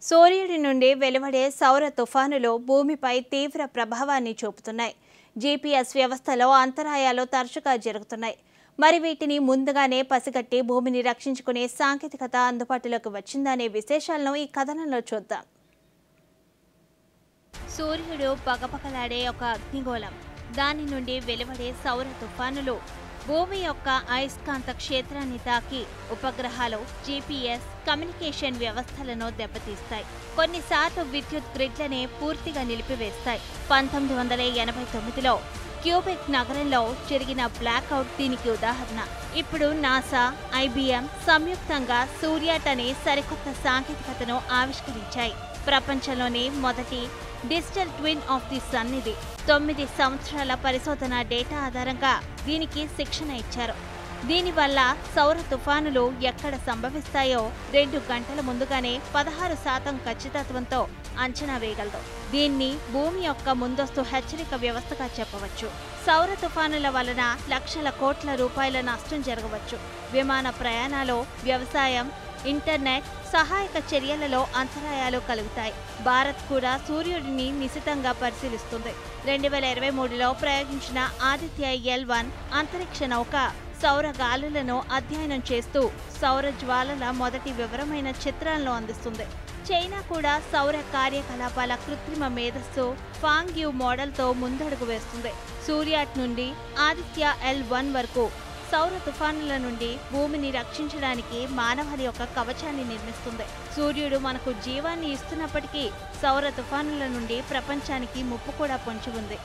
సూర్యుడి నుండి వెలువడే సౌర తుఫానులు భూమిపై తీవ్ర ప్రభావాన్ని చూపుతున్నాయి. జీపీఎస్ వ్యవస్థలో అంతరాయాలు తరచుగా జరుగుతున్నాయి. మరి వీటిని ముందుగానే పసిగట్టి భూమిని రక్షించుకునే సాంకేతికత అందుబాటులోకి వచ్చిందనే విశేషాలను ఈ కథనంలో చూద్దాం. సూర్యుడు పగపగలాడే ఒక అగ్నిగోళం. దాని నుండి వెలువడే సౌర తుఫానులు భూమి యొక్క అయస్కాంత క్షేత్రాన్ని తాకి ఉపగ్రహాలు, జీపీఎస్, కమ్యూనికేషన్ వ్యవస్థలను దెబ్బతీస్తాయి. కొన్నిసార్లు విద్యుత్ గ్రిడ్లనే పూర్తిగా నిలిపివేస్తాయి. 1989లో క్యూబెక్ నగరంలో జరిగిన బ్లాక్అవుట్ దీనికి ఉదాహరణ. ఇప్పుడు నాసా, ఐబీఎం సంయుక్తంగా సూర్యాట్ అనే సరికొత్త సాంకేతికతను ఆవిష్కరించాయి. ప్రపంచంలోనే మొదటి digital twin of the sun ఇది. 9 సంవత్సరాల పరిశోధన డేటా ఆధారంగా దీనికి శిక్షణ ఇచ్చారు. దీనివల్ల సౌర తుఫానులు ఎక్కడ సంభవిస్తాయో 2 గంటల ముందుగానే 16% ఖచ్చితత్వంతో అంచనా వేయగలదు. దీన్ని భూమి యొక్క ముందస్తు హెచ్చరిక వ్యవస్థగా చెప్పవచ్చు. సౌర తుఫానుల వలన లక్షల కోట్ల రూపాయల నష్టం జరగవచ్చు. విమాన ప్రయాణాలు, వ్యవసాయం, ఇంటర్నెట్, సహాయక చర్యలలో అంతరాయాలు కలుగుతాయి. భారత్ కూడా సూర్యుడిని నిశితంగా పరిశీలిస్తుంది. 2023లో ప్రయోగించిన ఆదిత్య L1 అంతరిక్ష నౌక సౌర గాలులను అధ్యయనం చేస్తూ సౌర జ్వాలల మొదటి వివరమైన చిత్రాలను అందిస్తుంది. చైనా కూడా సౌర కార్యకలాపాల కృత్రిమ మేధస్సు ఫాంగ్యూ మోడల్తో ముందడుగు వేస్తుంది. సూర్యాట్ నుండి ఆదిత్య L1 వరకు సౌర తుఫానుల నుండి భూమిని రక్షించడానికి మానవాళి యొక్క కవచాన్ని నిర్మిస్తుంది. సూర్యుడు మనకు జీవాన్ని ఇస్తున్నప్పటికీ సౌర తుఫానుల నుండి ప్రపంచానికి ముప్పు కూడా పొంచి ఉంది.